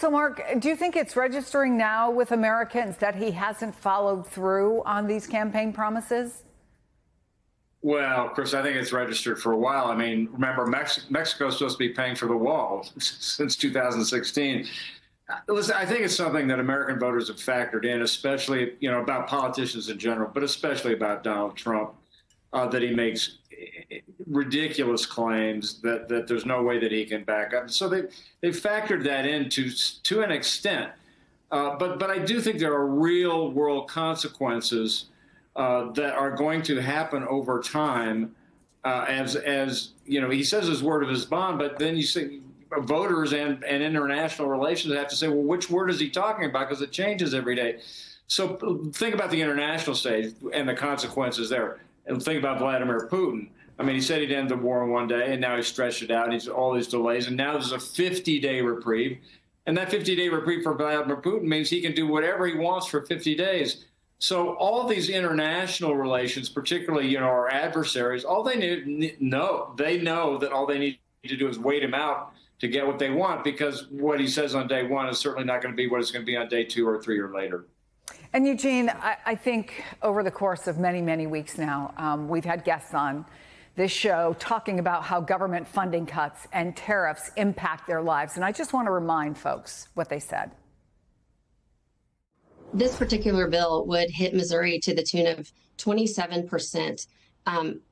So, Mark, do you think it's registering now with Americans that he hasn't followed through on these campaign promises? Well, Chris, I think it's registered for a while. I mean, remember, Mexico's supposed to be paying for the wall since 2016. Listen, I think it's something that American voters have factored in, especially, about politicians in general, but especially about Donald Trump, that he makes ridiculous claims that there's no way that he can back up. So they factored that in to an extent. But I do think there are real world consequences that are going to happen over time, as he says his word of his bond, but then you see voters and international relations have to say, well, which word is he talking about? Because it changes every day. So think about the international stage and the consequences there. And think about Vladimir Putin. I mean, he said he'd end the war in one day, and now he's stretched it out. He's all these delays, and now there's a 50-day reprieve. And that 50-day reprieve for Vladimir Putin means he can do whatever he wants for 50 days. So all these international relations, particularly, our adversaries, all they know that all they need to do is wait him out to get what they want, because what he says on day one is certainly not going to be what it's going to be on day 2 or 3 or later. And Eugene, I think over the course of many, many weeks now, we've had guests on this show talking about how government funding cuts and tariffs impact their lives. And I just want to remind folks what they said. This particular bill would hit Missouri to the tune of 27%.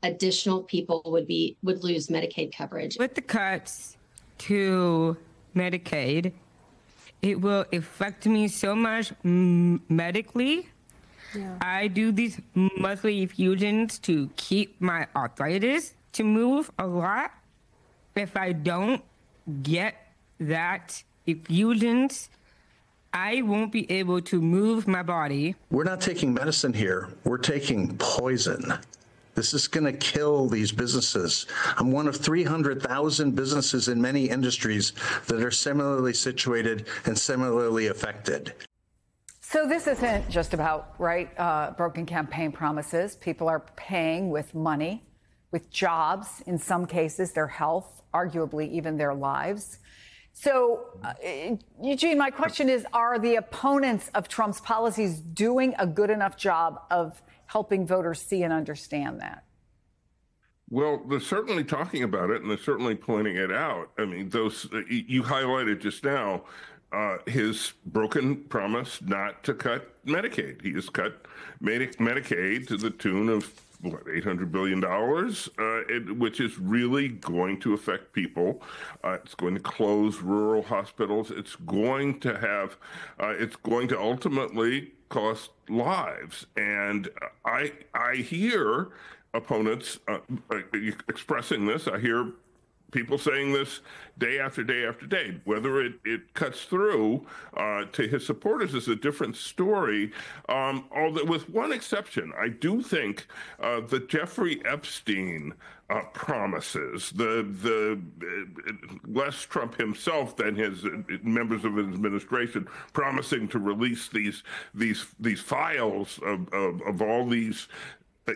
Additional people would lose Medicaid coverage. With the cuts to Medicaid, it will affect me so much medically. Yeah. I do these monthly infusions to keep my arthritis to move a lot. If I don't get that infusions, I won't be able to move my body. We're not taking medicine here. We're taking poison. This is going to kill these businesses. I'm one of 300,000 businesses in many industries that are similarly situated and similarly affected. So this isn't just about, broken campaign promises. People are paying with money, with jobs, in some cases, their health, arguably even their lives. So, Eugene, my question is, are the opponents of Trump's policies doing a good enough job of helping voters see and understand that? Well, they're certainly talking about it, and they're certainly pointing it out. I mean, those you highlighted just now, his broken promise not to cut Medicaid. He has cut Medicaid to the tune of $800 billion, which is really going to affect people. It's going to close rural hospitals. It's going to ultimately cost lives. And I hear opponents expressing this. I hear people saying this day after day after day. Whether it cuts through to his supporters is a different story. Although with one exception, I do think the Jeffrey Epstein promises, the less Trump himself than his members of his administration promising to release these files of all these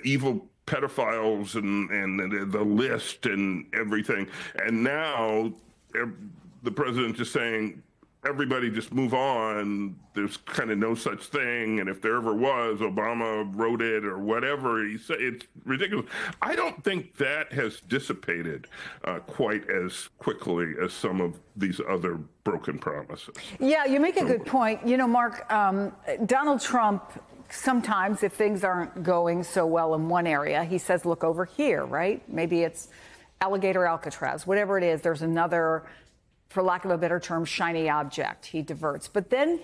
evil pedophiles and the list and everything. And now the president just saying, everybody just move on. There's kind of no such thing. And if there ever was, Obama wrote it or whatever he said. It's ridiculous. I don't think that has dissipated quite as quickly as some of these other broken promises. Yeah, you make a good point. Mark, Donald Trump, sometimes if things aren't going so well in one area, he says, look over here, right? Maybe it's Alligator Alcatraz, whatever it is, there's another, for lack of a better term, shiny object. He diverts. But then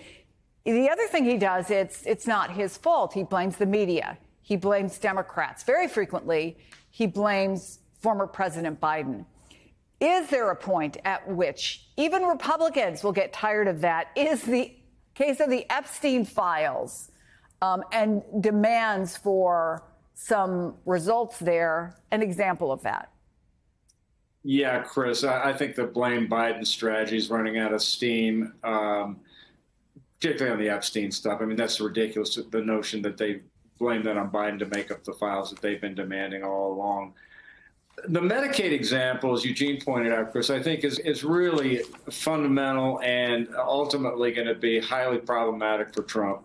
the other thing he does, it's not his fault. He blames the media. He blames Democrats. Very frequently, he blames former President Biden. Is there a point at which even Republicans will get tired of that? Is the case of the Epstein files and demands for some results there an example of that? Yeah, Chris, I think the blame Biden strategy is running out of steam, particularly on the Epstein stuff. I mean, that's ridiculous, the notion that they blame that on Biden to make up the files that they've been demanding all along. The Medicaid example, as Eugene pointed out, Chris, I think is really fundamental and ultimately going to be highly problematic for Trump.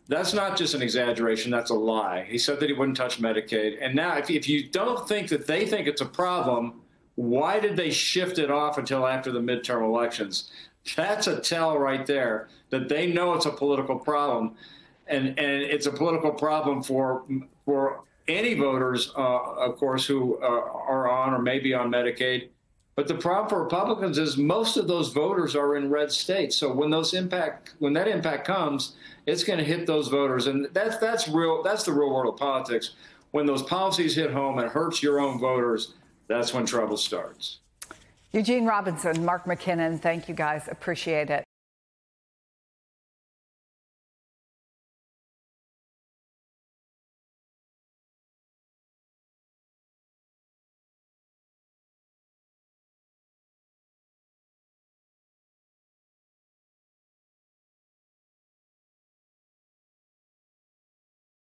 That's not just an exaggeration. That's a lie. He said that he wouldn't touch Medicaid. And now, if you don't think that they think it's a problem, why did they shift it off until after the midterm elections? That's a tell right there that they know it's a political problem. And it's a political problem for any voters, of course, who are on or may be on Medicaid. But the problem for Republicans is most of those voters are in red states. So when that impact comes, it's going to hit those voters. And that's real. That's the real world of politics. When those policies hit home and hurts your own voters, that's when trouble starts. Eugene Robinson, Mark McKinnon, thank you guys. Appreciate it.